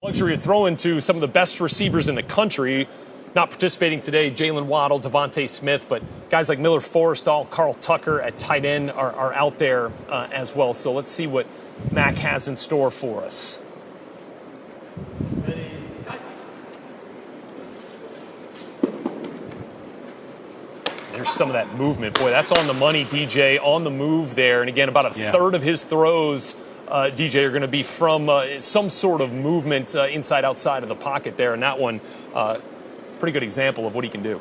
Luxury of throwing to some of the best receivers in the country. Not participating today, Jalen Waddle, Devontae Smith, but guys like Miller Forrestall, Carl Tucker at tight end are out there as well. So let's see what Mac has in store for us. There's some of that movement. Boy, that's on the money, DJ, on the move there. And again, about a third of his throws, DJ, are going to be from some sort of movement inside, outside of the pocket there. And that one, pretty good example of what he can do.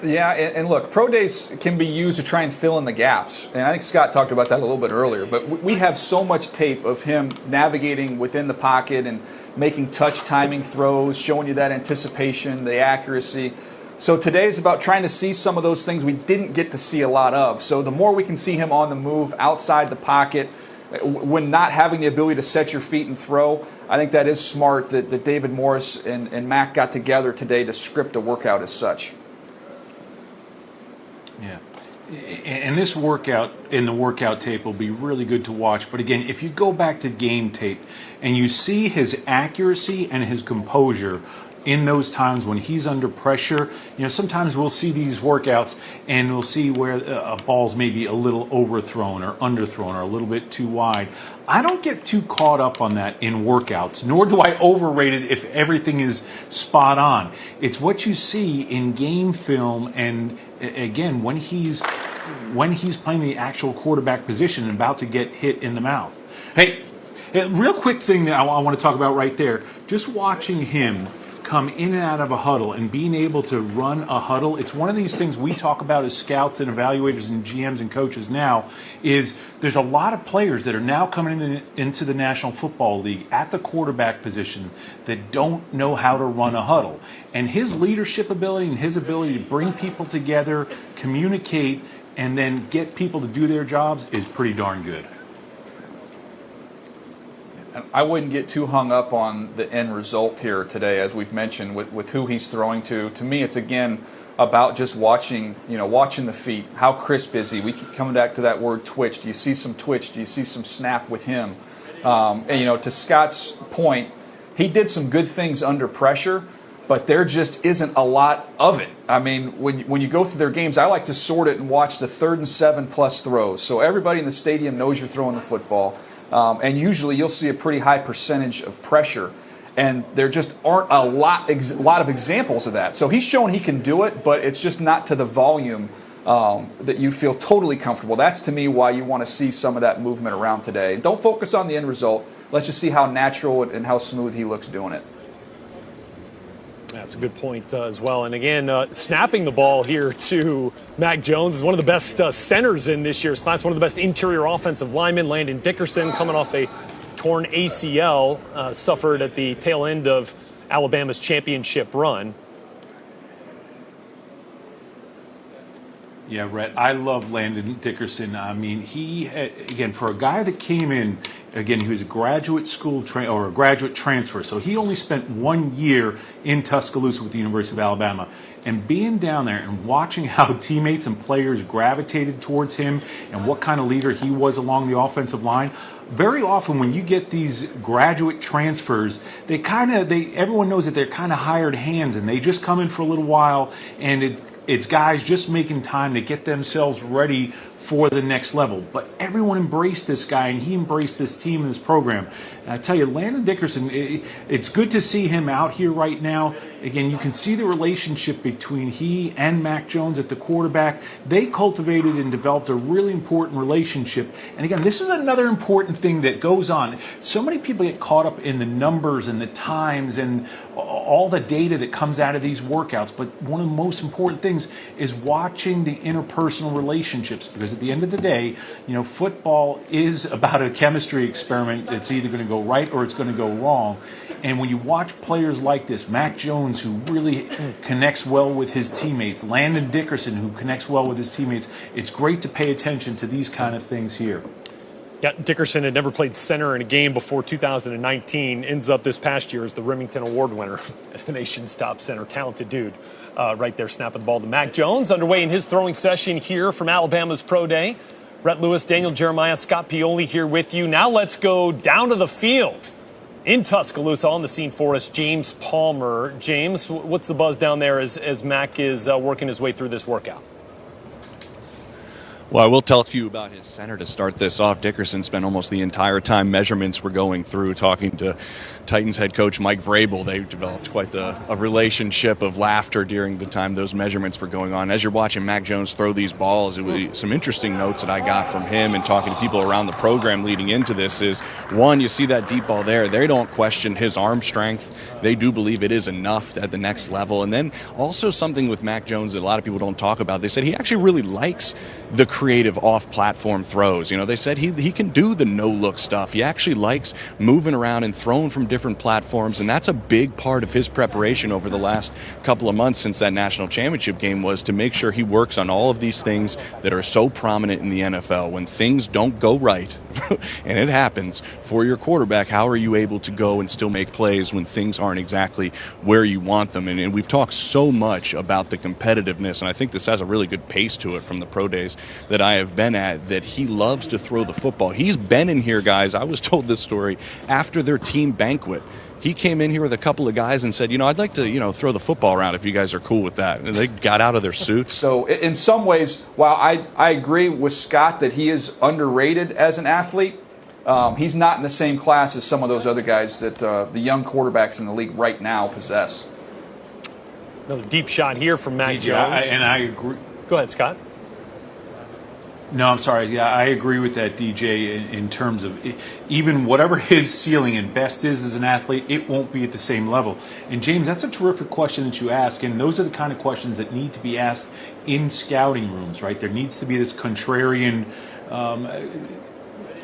Yeah, and look, pro days can be used to try and fill in the gaps. And I think Scott talked about that a little bit earlier. But we have so much tape of him navigating within the pocket and making touch timing throws, showing you that anticipation, the accuracy. So today is about trying to see some of those things we didn't get to see a lot of. So the more we can see him on the move, outside the pocket, when not having the ability to set your feet and throw, I think that is smart that David Morris and Mac got together today to script a workout as such. Yeah. And this workout in the workout tape will be really good to watch. But again, if you go back to game tape and you see his accuracy and his composure in those times when he's under pressure, sometimes we'll see these workouts and we'll see where a ball's maybe a little overthrown or underthrown or a little bit too wide. I don't get too caught up on that in workouts, nor do I overrate it if everything is spot on. It's what you see in game film, and again, when he's playing the actual quarterback position and about to get hit in the mouth. Hey, real quick thing that I want to talk about right there, just watching him come in and out of a huddle and being able to run a huddle. It's one of these things we talk about as scouts and evaluators and GMs and coaches now, is there's a lot of players that are now coming into the National Football League at the quarterback position that don't know how to run a huddle. And his leadership ability and his ability to bring people together, communicate, and then get people to do their jobs is pretty darn good. I wouldn't get too hung up on the end result here today, as we've mentioned, with who he's throwing to. To me, it's again about just watching the feet. How crisp is he? We keep coming back to that word twitch. Do you see some twitch? Do you see some snap with him? And to Scott's point, he did some good things under pressure, but there just isn't a lot of it. I mean, when you go through their games, I like to sort it and watch the 3rd and 7+ throws. So everybody in the stadium knows you're throwing the football. And usually you'll see a pretty high percentage of pressure, and there just aren't a lot of examples of that. So he's shown he can do it, but it's just not to the volume that you feel totally comfortable. That's, to me, why you want to see some of that movement around today. Don't focus on the end result. Let's just see how natural and how smooth he looks doing it. That's a good point as well. And again, snapping the ball here to Mac Jones is one of the best centers in this year's class, one of the best interior offensive linemen. Landon Dickerson, coming off a torn ACL, suffered at the tail end of Alabama's championship run. Yeah, Rhett, I love Landon Dickerson. I mean, again, for a guy that came in, again, he was a graduate school or a graduate transfer, so he only spent 1 year in Tuscaloosa with the University of Alabama. And being down there and watching how teammates and players gravitated towards him and what kind of leader he was along the offensive line, very often when you get these graduate transfers, everyone knows that they're kind of hired hands, and they just come in for a little while, and it's guys just making time to get themselves ready for the next level. But everyone embraced this guy, and he embraced this team and this program. And I tell you, Landon Dickerson, it's good to see him out here right now. Again, you can see the relationship between he and Mac Jones at the quarterback. They cultivated and developed a really important relationship. And again, this is another important thing that goes on. So many people get caught up in the numbers and the times and all the data that comes out of these workouts. But one of the most important things is watching the interpersonal relationships, because at the end of the day, football is about a chemistry experiment. It's either going to go right or it's going to go wrong. And when you watch players like this, Mac Jones, who really connects well with his teammates, Landon Dickerson, who connects well with his teammates, it's great to pay attention to these kind of things here. Yeah, Dickerson had never played center in a game before 2019. Ends up this past year as the Remington Award winner as the nation's top center. Talented dude right there snapping the ball to Mac Jones. Underway in his throwing session here from Alabama's Pro Day. Rhett Lewis, Daniel Jeremiah, Scott Pioli here with you. Now let's go down to the field In Tuscaloosa, on the scene for us, James Palmer. James, what's the buzz down there as Mac is working his way through this workout? Well, I will tell you about his center to start this off. Dickerson spent almost the entire time measurements were going through talking to Titans head coach Mike Vrabel. They developed quite a relationship of laughter during the time those measurements were going on. As you're watching Mac Jones throw these balls, it was some interesting notes that I got from him and talking to people around the program leading into this is, one, you see that deep ball there. They don't question his arm strength. They do believe it is enough at the next level. And then also something with Mac Jones that a lot of people don't talk about. They said he actually really likes the creative off-platform throws. You know, they said he can do the no-look stuff. He actually likes moving around and throwing from different platforms, and that's a big part of his preparation over the last couple of months since that national championship game was to make sure he works on all of these things that are so prominent in the NFL. When things don't go right, and it happens, for your quarterback, how are you able to go and still make plays when things aren't exactly where you want them? And we've talked so much about the competitiveness, and I think this has a really good pace to it from the pro days that I have been at, that he loves to throw the football. He's been in here, guys. I was told this story after their team banquet. He came in here with a couple of guys and said, I'd like to, throw the football around if you guys are cool with that. And they got out of their suits. So in some ways, while I agree with Scott that he is underrated as an athlete, he's not in the same class as some of those other guys that the young quarterbacks in the league right now possess. Another deep shot here from Mac DJ, Jones. I agree. Go ahead, Scott. No, I'm sorry. Yeah, I agree with that, DJ, in terms of even whatever his ceiling and best is as an athlete, it won't be at the same level. And, James, that's a terrific question that you ask, and those are the kind of questions that need to be asked in scouting rooms, right? There needs to be this contrarian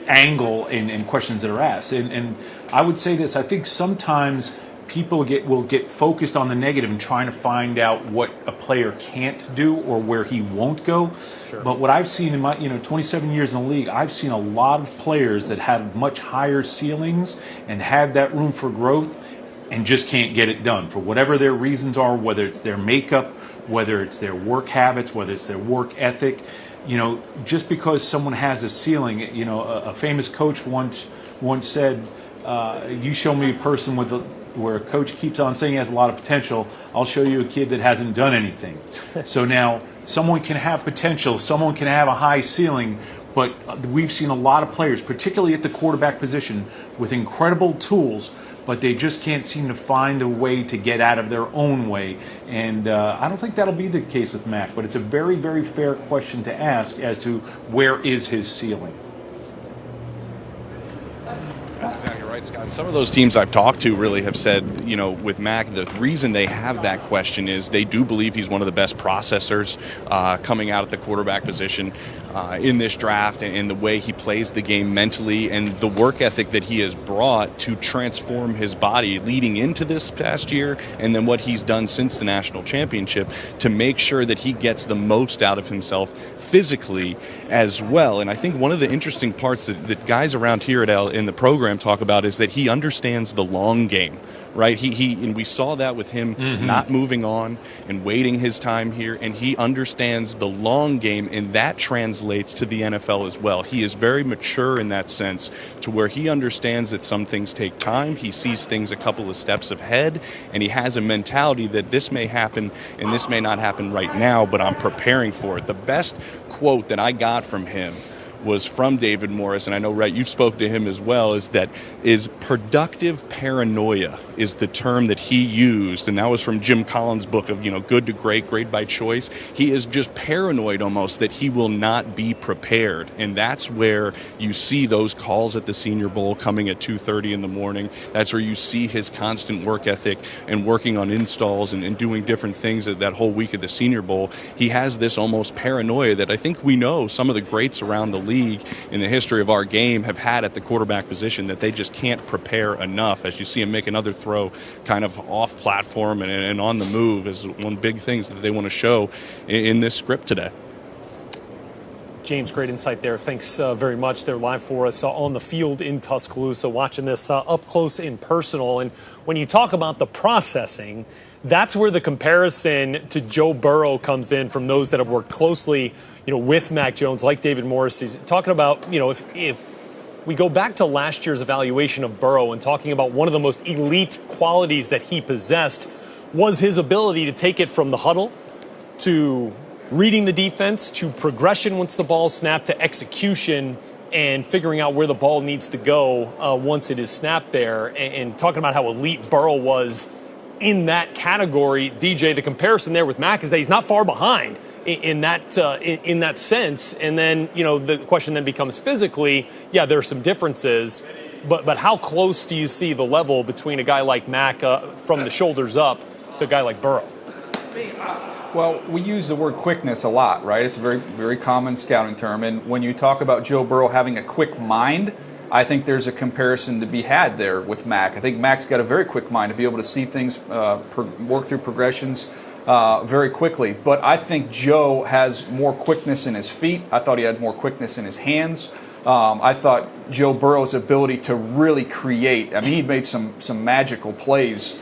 angle in questions that are asked. And I would say this. I think sometimes people will get focused on the negative and trying to find out what a player can't do or where he won't go. Sure. But what I've seen in my 27 years in the league, I've seen a lot of players that had much higher ceilings and had that room for growth and just can't get it done for whatever their reasons are, whether it's their makeup, whether it's their work habits, whether it's their work ethic. Just because someone has a ceiling, a famous coach once said, you show me a person where a coach keeps on saying he has a lot of potential, I'll show you a kid that hasn't done anything. So now someone can have potential, someone can have a high ceiling, but we've seen a lot of players, particularly at the quarterback position, with incredible tools, but they just can't seem to find a way to get out of their own way. And I don't think that'll be the case with Mac, but it's a very, very fair question to ask as to where is his ceiling. That's exactly right, Scott. Some of those teams I've talked to really have said, with Mac, the reason they have that question is they do believe he's one of the best processors coming out at the quarterback position in this draft, and the way he plays the game mentally and the work ethic that he has brought to transform his body leading into this past year, and then what he's done since the national championship to make sure that he gets the most out of himself physically as well. And I think one of the interesting parts that guys around here in the program talk about is that he understands the long game, right? And we saw that with him not moving on and waiting his time here, and he understands the long game, and that translates to the NFL as well. He is very mature in that sense, to where he understands that some things take time. He sees things a couple of steps ahead, and he has a mentality that this may happen and this may not happen right now, but I'm preparing for it. The best quote that I got from him was from David Morris, and I know, Rhett, you spoke to him as well, is productive paranoia is the term that he used, and that was from Jim Collins' book of, Good to Great, Great by Choice. He is just paranoid almost that he will not be prepared, and that's where you see those calls at the Senior Bowl coming at 2:30 in the morning. That's where you see his constant work ethic and working on installs and doing different things that whole week at the Senior Bowl. He has this almost paranoia that I think we know some of the greats around the league in the history of our game have had at the quarterback position, that they just can't prepare enough. As you see him make another throw kind of off platform and on the move is one big things that they want to show in this script today. James, great insight there. Thanks very much. They're live for us on the field in Tuscaloosa, watching this up close and personal. And when you talk about the processing, that's where the comparison to Joe Burrow comes in from those that have worked closely, with Mac Jones, like David Morris. He's talking about, if we go back to last year's evaluation of Burrow and talking about one of the most elite qualities that he possessed was his ability to take it from the huddle to reading the defense to progression once the ball snapped to execution and figuring out where the ball needs to go once it is snapped there. And talking about how elite Burrow was in that category, DJ, the comparison there with Mac is that he's not far behind in that sense. And then, the question then becomes physically, yeah, there are some differences, but how close do you see the level between a guy like Mac from the shoulders up to a guy like Burrow? Well, we use the word quickness a lot, right? It's a very, very common scouting term. And when you talk about Joe Burrow having a quick mind, I think there's a comparison to be had there with Mac. I think Mac's got a very quick mind to be able to see things, work through progressions very quickly. But I think Joe has more quickness in his feet. I thought he had more quickness in his hands. I thought Joe Burrow's ability to really create, he made some magical plays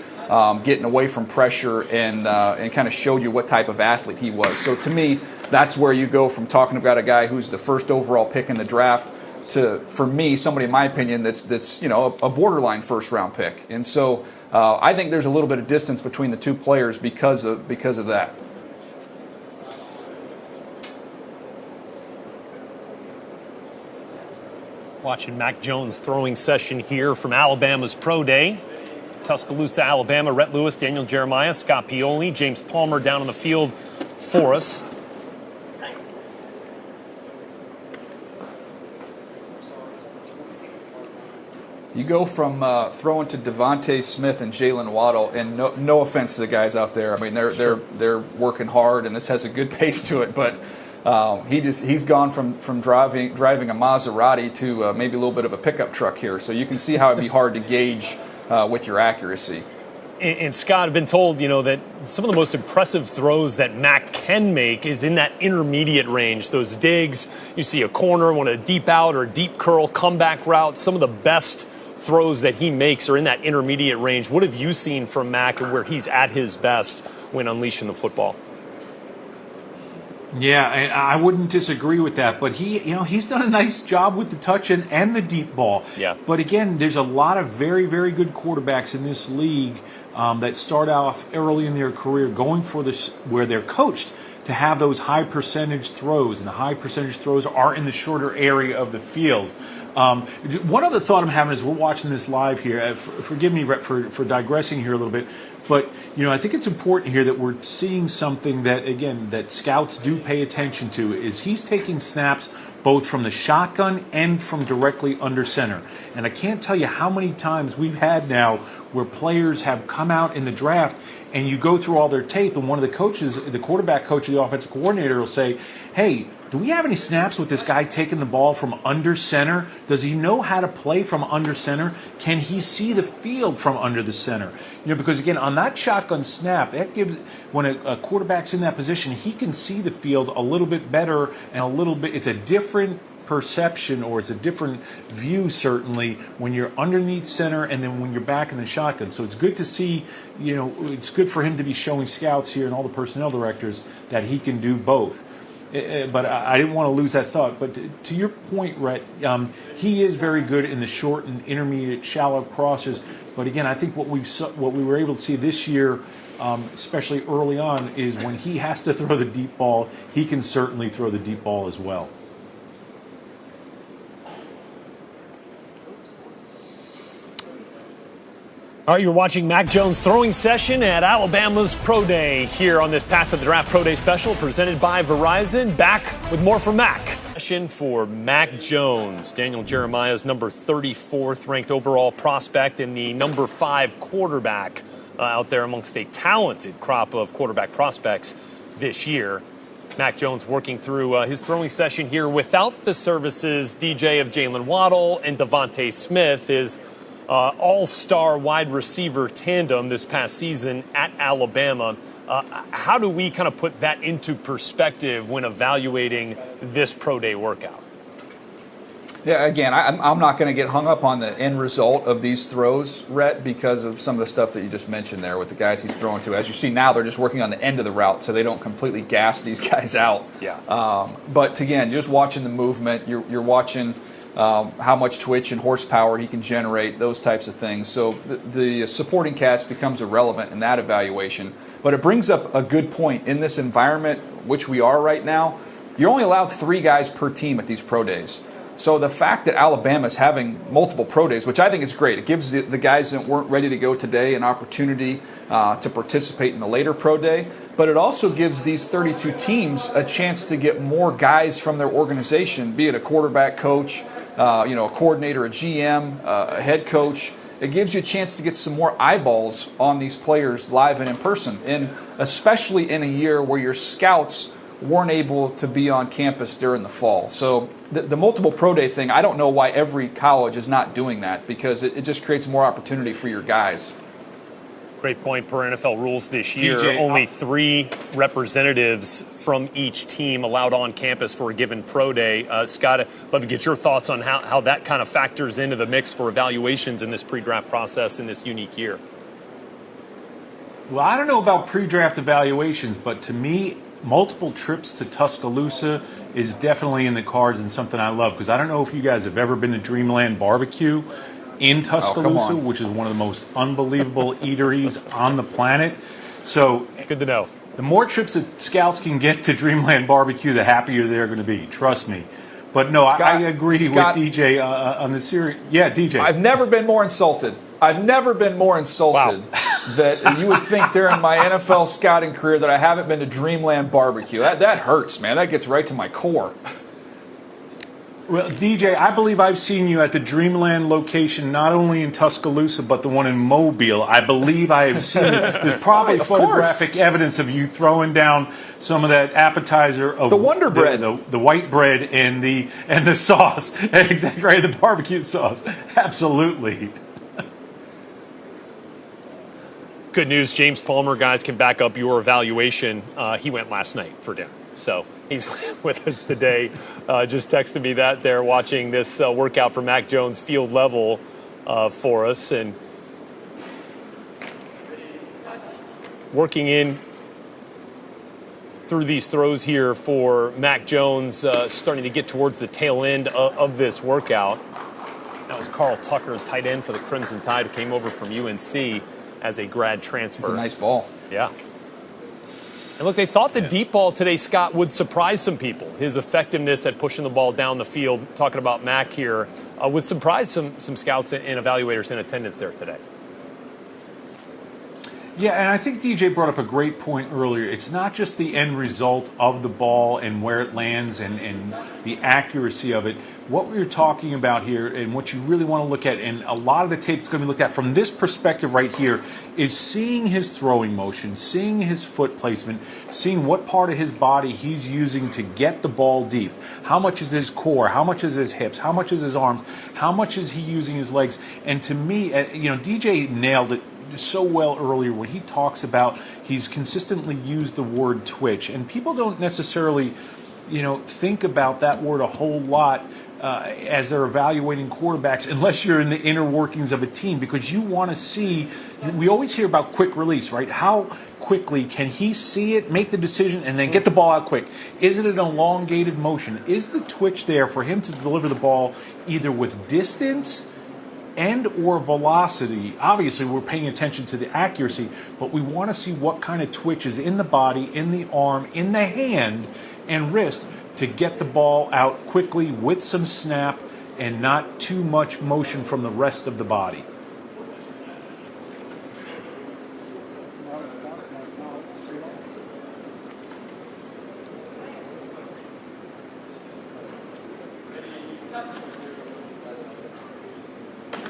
getting away from pressure and kind of showed you what type of athlete he was. So to me, that's where you go from talking about a guy who's the first overall pick in the draft to, for me, somebody in my opinion that's a borderline first round pick. And so I think there's a little bit of distance between the two players because of that. Watching Mac Jones' throwing session here from Alabama's Pro Day. Tuscaloosa, Alabama. Rhett Lewis, Daniel Jeremiah, Scott Pioli, James Palmer down on the field for us. You go from throwing to Devontae Smith and Jalen Waddle, and no offense to the guys out there. They're working hard, and this has a good pace to it. But he's gone from driving a Maserati to maybe a little bit of a pickup truck here. So you can see how it'd be hard to gauge with your accuracy. And Scott, I've been told, that some of the most impressive throws that Mac can make is in that intermediate range. Those digs, you see a corner, want a deep out or deep curl comeback route. Some of the best throws that he makes are in that intermediate range. What have you seen from Mac and where he's at his best when unleashing the football? Yeah, I wouldn't disagree with that, but he's done a nice job with the touch and the deep ball. Yeah. But again, there's a lot of very, very good quarterbacks in this league that start off early in their career going for this, where they're coached to have those high percentage throws, and the high percentage throws are in the shorter area of the field. One other thought I'm having as we're watching this live here, forgive me for digressing here a little bit, but I think it's important here that we're seeing something that, again, that scouts do pay attention to, is he's taking snaps both from the shotgun and from directly under center. And I can't tell you how many times we've had now where players have come out in the draft and you go through all their tape and one of the coaches, the quarterback coach or the offensive coordinator will say, hey, do we have any snaps with this guy taking the ball from under center? Does he know how to play from under center? Can he see the field from under the center? Because again, on that shotgun snap, that gives, when a quarterback's in that position, he can see the field a little bit better and it's a different perception, or it's a different view certainly when you're underneath center and then when you're back in the shotgun. So it's good to see, it's good for him to be showing scouts here and all the personnel directors that he can do both. But I didn't want to lose that thought. But to your point, Rhett, he is very good in the short and intermediate, shallow crosses. But again, I think what we were able to see this year, especially early on, is when he has to throw the deep ball, he can certainly throw the deep ball as well. All right, you're watching Mac Jones' throwing session at Alabama's Pro Day here on this Path to the Draft Pro Day special presented by Verizon. Back with more from Mac. Session for Mac Jones. Daniel Jeremiah's number 34th ranked overall prospect and the number 5 quarterback out there amongst a talented crop of quarterback prospects this year. Mac Jones working through his throwing session here without the services, DJ, of Jalen Waddle and Devontae Smith, his all-star wide receiver tandem this past season at Alabama. How do we kind of put that into perspective when evaluating this pro day workout? Yeah, again, I'm not going to get hung up on the end result of these throws, Rhett, because of some of the stuff that you just mentioned there with the guys he's throwing to. As you see now, they're just working on the end of the route so they don't completely gas these guys out. Yeah. But again, just watching the movement, you're watching how much twitch and horsepower he can generate, those types of things. So the supporting cast becomes irrelevant in that evaluation. But it brings up a good point. In this environment, which we are right now, you're only allowed 3 guys per team at these pro days. So the fact that Alabama is having multiple pro days, which I think is great, it gives the guys that weren't ready to go today an opportunity to participate in the later pro day. But it also gives these 32 teams a chance to get more guys from their organization, be it a quarterback coach, a coordinator, a GM, a head coach. It gives you a chance to get some more eyeballs on these players live and in person, and especially in a year where your scouts weren't able to be on campus during the fall. So the multiple pro day thing, I don't know why every college is not doing that, because it just creates more opportunity for your guys. Great point. Per NFL rules this year, DJ, only 3 representatives from each team allowed on campus for a given pro day. Scott, I'd love to get your thoughts on how that kind of factors into the mix for evaluations in this pre-draft process in this unique year. Well, I don't know about pre-draft evaluations, but to me, multiple trips to Tuscaloosa is definitely in the cards and something I love, because I don't know if you guys have ever been to Dreamland Barbecue in Tuscaloosa, which is one of the most unbelievable eateries on the planet. So good to know. The more trips that scouts can get to Dreamland Barbecue, the happier they're going to be. Trust me. But no, Scott, I agree with DJ on the series. Yeah, DJ. I've never been more insulted. Wow. That you would think during my NFL scouting career that I haven't been to Dreamland Barbecue. That hurts, man. That gets right to my core. Well, DJ, I believe I've seen you at the Dreamland location, not only in Tuscaloosa, but the one in Mobile. I believe I have seen it. There's probably photographic evidence of you throwing down some of that appetizer of the Wonder Bread, the white bread and the sauce. Exactly right, the barbecue sauce. Absolutely. Good news, James Palmer, guys, can back up your evaluation. He went last night for dinner, so he's with us today. Just texted me that they're watching this workout for Mac Jones field level for us, and working in through these throws here for Mac Jones, starting to get towards the tail end of this workout. That was Carl Tucker, tight end for the Crimson Tide, who came over from UNC as a grad transfer. It's a nice ball. Yeah. And look, they thought the deep ball today, Scott, would surprise some people. His effectiveness at pushing the ball down the field, talking about Mac here, would surprise some scouts and evaluators in attendance there today. Yeah, and I think DJ brought up a great point earlier. It's not just the end result of the ball and where it lands and the accuracy of it. What we're talking about here and what you really want to look at, and a lot of the tape is going to be looked at from this perspective right here, is seeing his throwing motion, seeing his foot placement, seeing what part of his body he's using to get the ball deep. How much is his core? How much is his hips? How much is his arms? How much is he using his legs? And to me, DJ nailed it so well earlier when he talks about he's consistently used the word twitch, and people don't necessarily think about that word a whole lot as they're evaluating quarterbacks, unless you're in the inner workings of a team, because you want to see, we always hear about quick release, right? How quickly can he see it, make the decision, and then get the ball out quick? Is it an elongated motion? Is the twitch there for him to deliver the ball either with distance and or velocity? Obviously, we're paying attention to the accuracy, but we want to see what kind of twitch is in the body, in the arm, in the hand and wrist to get the ball out quickly with some snap and not too much motion from the rest of the body.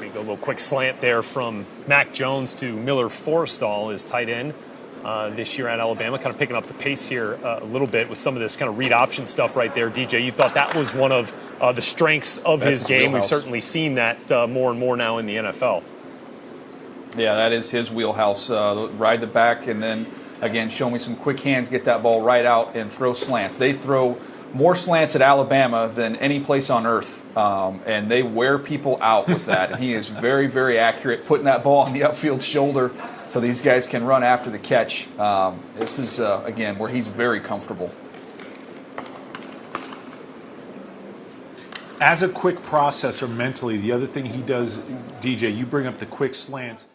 A little quick slant there from Mac Jones to Miller Forrestall, his tight end this year at Alabama, kind of picking up the pace here a little bit with some of this kind of read option stuff right there. DJ, you thought that was one of the strengths of his game. We've certainly seen that more and more now in the NFL. Yeah, that is his wheelhouse. Ride the back and then, again, show me some quick hands, get that ball right out and throw slants. They throw more slants at Alabama than any place on earth, and they wear people out with that. And he is very, very accurate, putting that ball on the upfield shoulder so these guys can run after the catch. This is, again, where he's very comfortable. as a quick processor mentally, the other thing he does, DJ, you bring up the quick slants.